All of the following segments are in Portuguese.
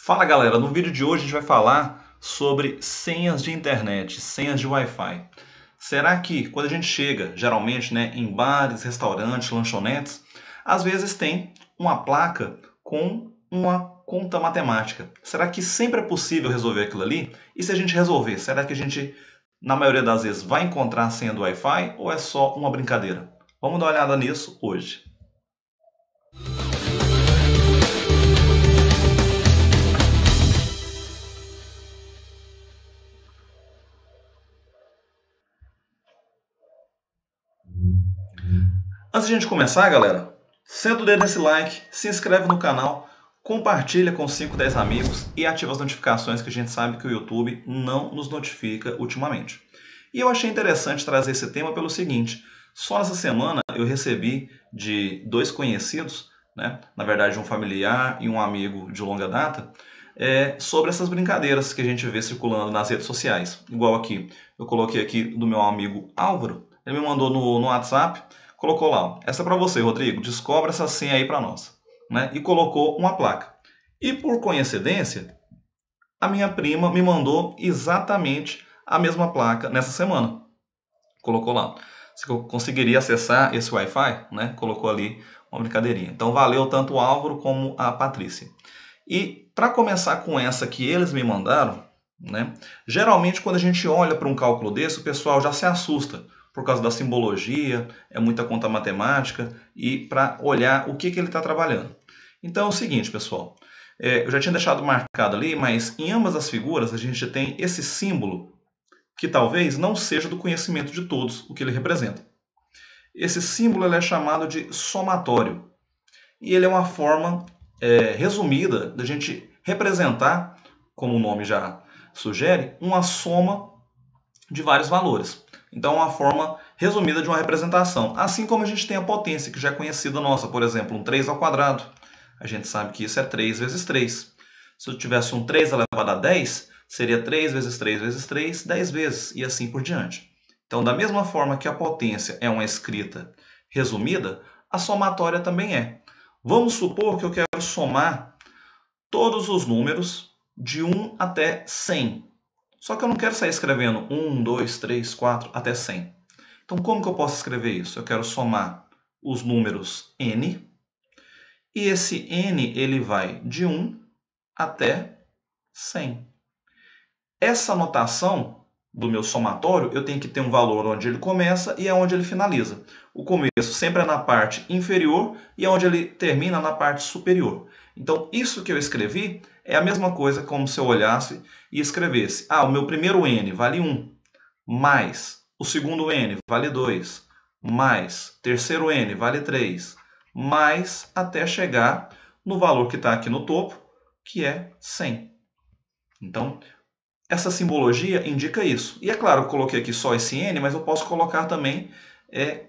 Fala galera, no vídeo de hoje a gente vai falar sobre senhas de internet, senhas de Wi-Fi. Será que quando a gente chega, geralmente, em bares, restaurantes, lanchonetes, às vezes tem uma placa com uma conta matemática? Será que sempre é possível resolver aquilo ali? E se a gente resolver, será que a gente, na maioria das vezes, vai encontrar a senha do Wi-Fi ou é só uma brincadeira? Vamos dar uma olhada nisso hoje. Antes de a gente começar, galera, senta o dedo nesse like, se inscreve no canal, compartilha com 5, 10 amigos e ativa as notificações que a gente sabe que o YouTube não nos notifica ultimamente. E eu achei interessante trazer esse tema pelo seguinte, só nessa semana eu recebi de 2 conhecidos, na verdade um familiar e um amigo de longa data, sobre essas brincadeiras que a gente vê circulando nas redes sociais. Igual aqui, eu coloquei aqui do meu amigo Álvaro, ele me mandou no WhatsApp, colocou lá, ó, essa é para você, Rodrigo, descobre essa senha aí para nós. E colocou uma placa. E por coincidência, a minha prima me mandou exatamente a mesma placa nessa semana. Colocou lá. Se eu conseguiria acessar esse Wi-Fi, colocou ali uma brincadeirinha. Então valeu tanto o Álvaro como a Patrícia. E para começar com essa que eles me mandaram, geralmente quando a gente olha para um cálculo desse, o pessoal já se assusta por causa da simbologia, é muita conta matemática e para olhar o que ele está trabalhando. Então é o seguinte, pessoal, eu já tinha deixado marcado ali, mas em ambas as figuras a gente tem esse símbolo que talvez não seja do conhecimento de todos o que ele representa. Esse símbolo ele é chamado de somatório e ele é uma forma resumida da gente representar, como o nome já sugere, uma soma de vários valores. Então, é uma forma resumida de uma representação. Assim como a gente tem a potência, que já é conhecida nossa. Por exemplo, um 3 ao quadrado. A gente sabe que isso é 3 vezes 3. Se eu tivesse um 3 elevado a 10, seria 3 vezes 3 vezes 3, 10 vezes, e assim por diante. Então, da mesma forma que a potência é uma escrita resumida, a somatória também é. Vamos supor que eu quero somar todos os números de 1 até 100. Só que eu não quero sair escrevendo 1, 2, 3, 4 até 100. Então, como que eu posso escrever isso? Eu quero somar os números n, e esse n ele vai de 1 até 100. Essa notação do meu somatório, eu tenho que ter um valor onde ele começa e onde ele finaliza. O começo sempre é na parte inferior e onde ele termina na parte superior. Então, isso que eu escrevi é a mesma coisa como se eu olhasse e escrevesse. O meu primeiro n vale 1, mais o segundo n vale 2, mais terceiro n vale 3, mais até chegar no valor que está aqui no topo, que é 100. Então, essa simbologia indica isso. E é claro, eu coloquei aqui só esse n, mas eu posso colocar também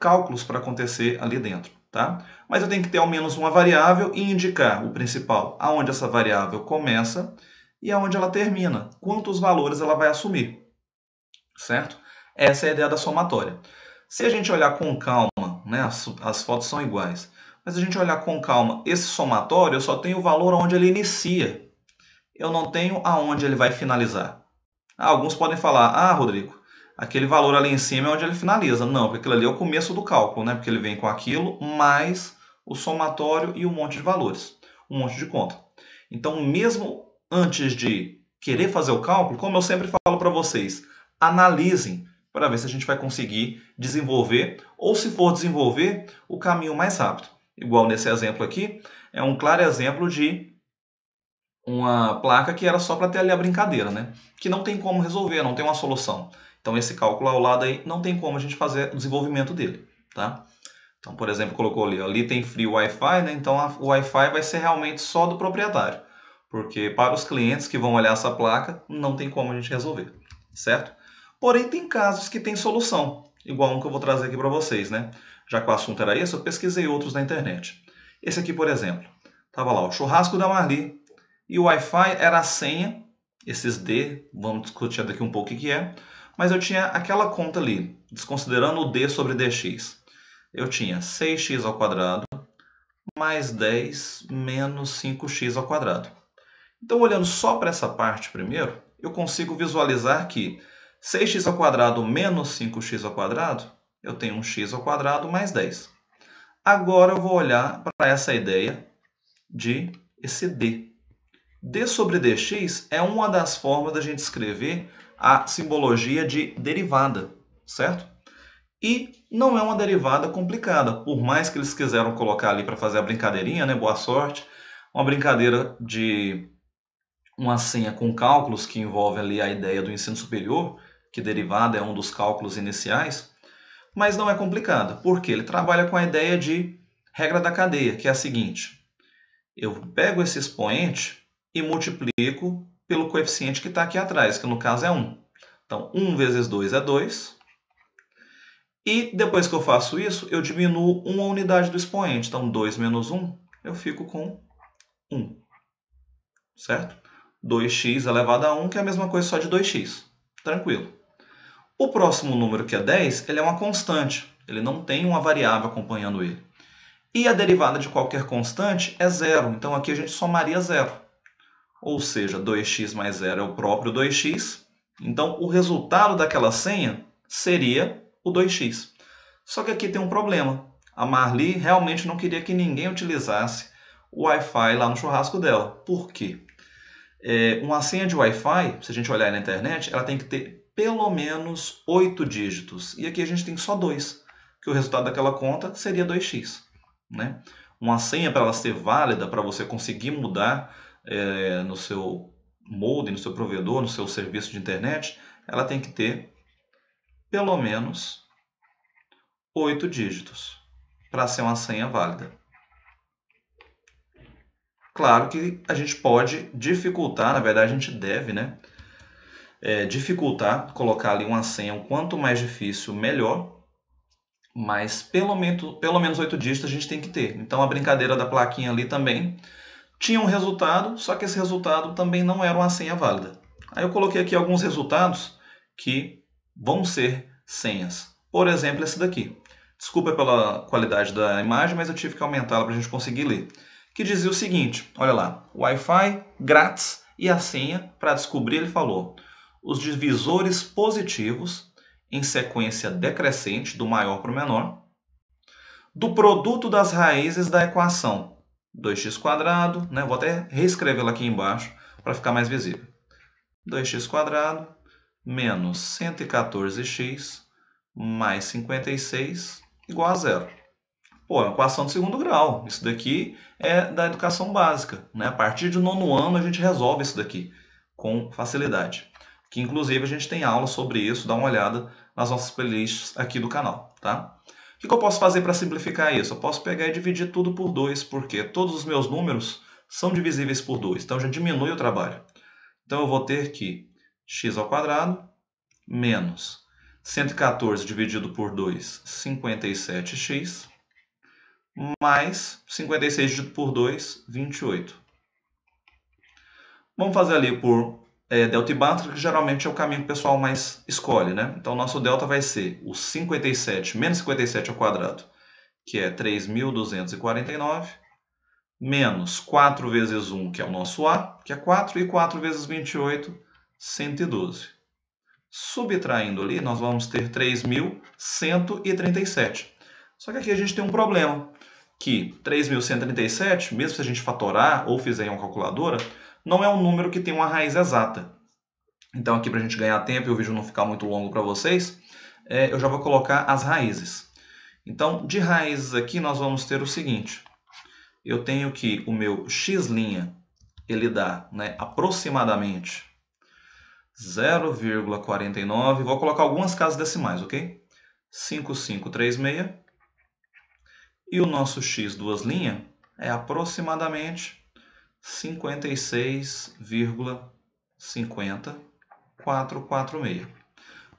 cálculos para acontecer ali dentro. Tá? Mas eu tenho que ter ao menos uma variável e indicar o principal, aonde essa variável começa e aonde ela termina, quantos valores ela vai assumir. Certo? Essa é a ideia da somatória. Se a gente olhar com calma, as fotos são iguais, mas se a gente olhar com calma, esse somatório eu só tenho o valor onde ele inicia. Eu não tenho aonde ele vai finalizar. Alguns podem falar, Rodrigo, aquele valor ali em cima é onde ele finaliza. Não, porque aquilo ali é o começo do cálculo, porque ele vem com aquilo mais o somatório e um monte de valores, um monte de conta. Então, mesmo antes de querer fazer o cálculo, como eu sempre falo para vocês, analisem para ver se a gente vai conseguir desenvolver, ou se for desenvolver, o caminho mais rápido. Igual nesse exemplo aqui, é um claro exemplo de uma placa que era só para ter ali a brincadeira, que não tem como resolver, não tem uma solução. Então esse cálculo ao lado aí não tem como a gente fazer o desenvolvimento dele, tá? Então, por exemplo, colocou ali tem free Wi-Fi, então o Wi-Fi vai ser realmente só do proprietário, porque para os clientes que vão olhar essa placa, não tem como a gente resolver, certo? Porém, tem casos que tem solução, igual um que eu vou trazer aqui para vocês, Já que o assunto era esse, eu pesquisei outros na internet. Esse aqui, por exemplo, estava lá, o churrasco da Marli, e o Wi-Fi era a senha, esses D, vamos discutir daqui um pouco o que é, mas eu tinha aquela conta ali, desconsiderando o D sobre dx. Eu tinha 6x² mais 10 menos 5x². Então, olhando só para essa parte primeiro, eu consigo visualizar que 6x² menos 5x², eu tenho um x² mais 10. Agora eu vou olhar para essa ideia de esse d. d sobre dx é uma das formas da gente escrever a simbologia de derivada, certo? E não é uma derivada complicada, por mais que eles quiseram colocar ali para fazer a brincadeirinha, né? Boa sorte, uma brincadeira de uma senha com cálculos que envolve ali a ideia do ensino superior, que derivada é um dos cálculos iniciais, mas não é complicada, porque ele trabalha com a ideia de regra da cadeia, que é a seguinte: eu pego esse expoente e multiplico pelo coeficiente que está aqui atrás, que no caso é 1. Então, 1 vezes 2 é 2. E depois que eu faço isso, eu diminuo uma unidade do expoente. Então, 2 menos 1, eu fico com 1. Certo? 2x elevado a 1, que é a mesma coisa só de 2x. Tranquilo. O próximo número, que é 10, ele é uma constante. Ele não tem uma variável acompanhando ele. E a derivada de qualquer constante é zero. Então, aqui a gente somaria zero. Ou seja, 2x mais 0 é o próprio 2x. Então, o resultado daquela senha seria o 2x. Só que aqui tem um problema. A Marli realmente não queria que ninguém utilizasse o Wi-Fi lá no churrasco dela. Por quê? Uma senha de Wi-Fi, se a gente olhar na internet, ela tem que ter pelo menos 8 dígitos. E aqui a gente tem só 2, que o resultado daquela conta seria 2x. Né? Uma senha, para ela ser válida, para você conseguir mudar no seu modem, no seu provedor, no seu serviço de internet, ela tem que ter pelo menos 8 dígitos para ser uma senha válida. Claro que a gente pode dificultar, na verdade a gente deve, né? Dificultar, colocar ali uma senha o quanto mais difícil, melhor. Mas pelo menos 8 dígitos a gente tem que ter. Então a brincadeira da plaquinha ali também tinha um resultado, só que esse resultado também não era uma senha válida. Aí eu coloquei aqui alguns resultados que vão ser senhas. Por exemplo, esse daqui. Desculpa pela qualidade da imagem, mas eu tive que aumentá-la para a gente conseguir ler. Que dizia o seguinte, olha lá, Wi-Fi grátis e a senha, para descobrir, ele falou: os divisores positivos em sequência decrescente, do maior para o menor, do produto das raízes da equação 2x², né? Vou até reescrevê-la aqui embaixo para ficar mais visível. 2x² menos 114x mais 56 igual a zero. Pô, é uma equação de segundo grau. Isso daqui é da educação básica, né? A partir do 9º ano a gente resolve isso daqui com facilidade. Que inclusive a gente tem aula sobre isso, dá uma olhada nas nossas playlists aqui do canal, tá? O que eu posso fazer para simplificar isso? Eu posso pegar e dividir tudo por 2, porque todos os meus números são divisíveis por 2, então já diminui o trabalho. Então eu vou ter que x² menos 114 dividido por 2, 57x, mais 56 dividido por 2, 28. Vamos fazer ali por delta e beta, que geralmente é o caminho que o pessoal mais escolhe, né? Então, nosso delta vai ser o 57 menos 57 ao quadrado, que é 3.249, menos 4 vezes 1, que é o nosso A, que é 4, e 4 vezes 28, 112. Subtraindo ali, nós vamos ter 3.137. Só que aqui a gente tem um problema, que 3.137, mesmo se a gente fatorar ou fizer em uma calculadora, não é um número que tem uma raiz exata. Então aqui, para a gente ganhar tempo e o vídeo não ficar muito longo para vocês, eu já vou colocar as raízes. Então, de raízes aqui, nós vamos ter o seguinte. Eu tenho que o meu x', ele dá, né, aproximadamente 0,49. Vou colocar algumas casas decimais, ok? 5536. E o nosso x duas linhas é aproximadamente 56,50446.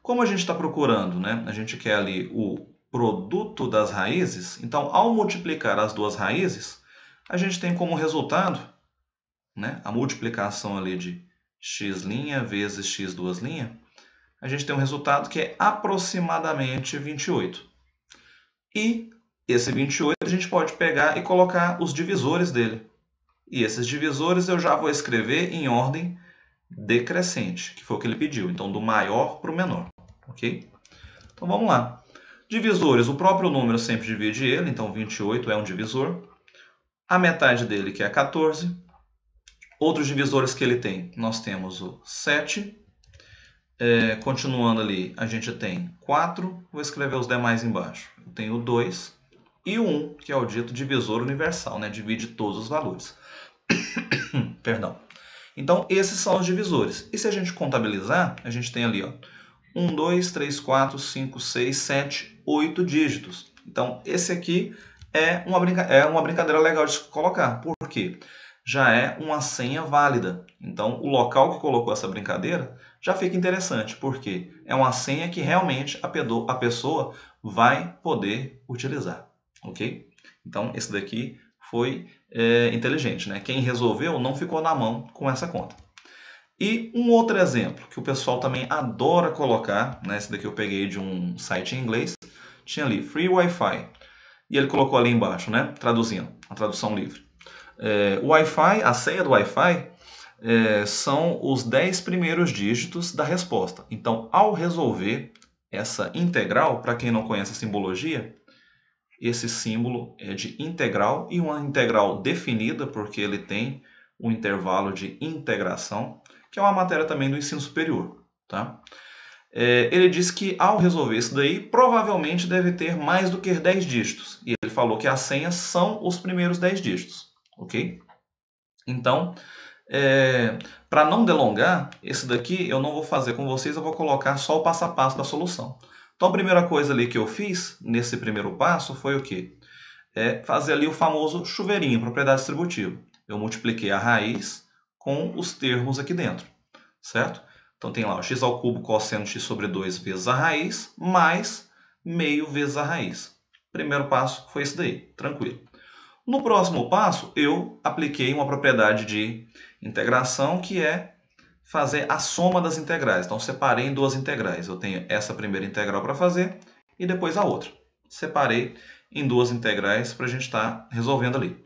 Como a gente está procurando, né? A gente quer ali o produto das raízes, então ao multiplicar as duas raízes, a gente tem como resultado, né, a multiplicação ali de x' vezes x duas linhas, a gente tem um resultado que é aproximadamente 28. E esse 28 a gente pode pegar e colocar os divisores dele. E esses divisores eu já vou escrever em ordem decrescente, que foi o que ele pediu. Então, do maior para o menor, ok? Então, vamos lá. Divisores, o próprio número sempre divide ele, então 28 é um divisor. A metade dele, que é 14. Outros divisores que ele tem, nós temos o 7. Continuando ali, a gente tem 4. Vou escrever os demais embaixo. Eu tenho o 2 e o 1, que é o dito divisor universal, né? Divide todos os valores. Perdão. Então, esses são os divisores. E se a gente contabilizar, a gente tem ali, ó, 1, 2, 3, 4, 5, 6, 7, 8 dígitos. Então, esse aqui é uma brincadeira legal de se colocar. Por quê? Já é uma senha válida. Então, o local que colocou essa brincadeira já fica interessante, porque é uma senha que realmente a pessoa vai poder utilizar. Ok? Então, esse daqui foi inteligente, né? Quem resolveu não ficou na mão com essa conta. E um outro exemplo que o pessoal também adora colocar, né? Esse daqui eu peguei de um site em inglês, tinha ali Free Wi-Fi. E ele colocou ali embaixo, né? Traduzindo, a tradução livre. O Wi-Fi, a senha do Wi-Fi são os 10 primeiros dígitos da resposta. Então, ao resolver essa integral, para quem não conhece a simbologia, esse símbolo é de integral e uma integral definida, porque ele tem um intervalo de integração, que é uma matéria também do ensino superior. Tá? Ele diz que ao resolver isso daí, provavelmente deve ter mais do que 10 dígitos. E ele falou que as senhas são os primeiros 10 dígitos. Ok? Então, para não delongar, esse daqui eu não vou fazer com vocês, eu vou colocar só o passo a passo da solução. Então, a primeira coisa ali que eu fiz, nesse primeiro passo, foi o quê? Fazer ali o famoso chuveirinho, propriedade distributiva. Eu multipliquei a raiz com os termos aqui dentro, certo? Então, tem lá o x ao cubo cosseno x sobre 2 vezes a raiz, mais meio vezes a raiz. Primeiro passo foi esse daí, tranquilo. No próximo passo, eu apliquei uma propriedade de integração, que é fazer a soma das integrais. Então, separei em duas integrais. Eu tenho essa primeira integral para fazer e depois a outra. Separei em duas integrais para a gente estar resolvendo ali.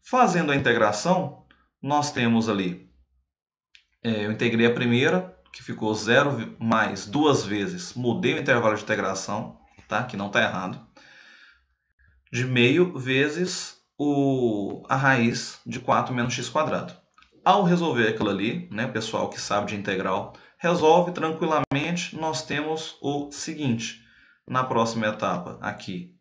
Fazendo a integração, nós temos ali, eu integrei a primeira, que ficou 0 mais 2 vezes, mudei o intervalo de integração, tá? Que não está errado, de meio vezes a raiz de 4 menos x². Ao resolver aquilo ali, né, pessoal que sabe de integral, resolve tranquilamente. Nós temos o seguinte, na próxima etapa aqui,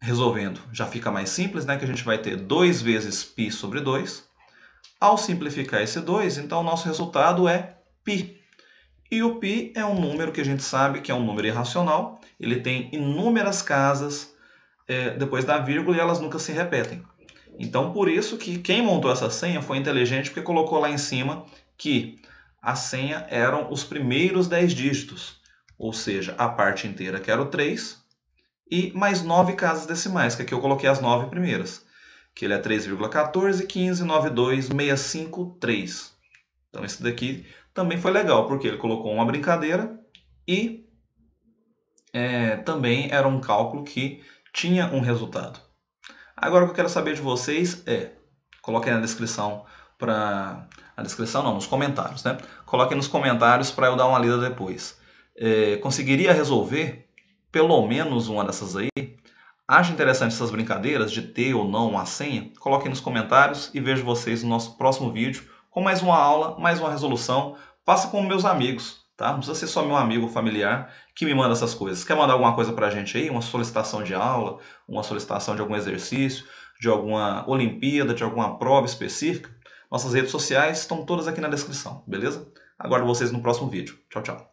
resolvendo, já fica mais simples, né, que a gente vai ter 2 vezes π sobre 2. Ao simplificar esse 2, então o nosso resultado é π. E o π é um número que a gente sabe que é um número irracional, ele tem inúmeras casas depois da vírgula e elas nunca se repetem. Então, por isso que quem montou essa senha foi inteligente, porque colocou lá em cima que a senha eram os primeiros 10 dígitos, ou seja, a parte inteira, que era o 3, e mais 9 casas decimais, que aqui eu coloquei as 9 primeiras, que ele é 3,14159265,3. Então, esse daqui também foi legal, porque ele colocou uma brincadeira e também era um cálculo que tinha um resultado. Agora o que eu quero saber de vocês coloquem na descrição nos comentários, né? Coloquem nos comentários para eu dar uma lida depois. Conseguiria resolver pelo menos uma dessas aí? Acha interessante essas brincadeiras de ter ou não uma senha? Coloquem nos comentários e vejo vocês no nosso próximo vídeo com mais uma aula, mais uma resolução. Faça com meus amigos. Tá? Não precisa ser só meu amigo ou familiar que me manda essas coisas. Quer mandar alguma coisa pra gente aí? Uma solicitação de aula, uma solicitação de algum exercício, de alguma Olimpíada, de alguma prova específica? Nossas redes sociais estão todas aqui na descrição, beleza? Aguardo vocês no próximo vídeo. Tchau, tchau.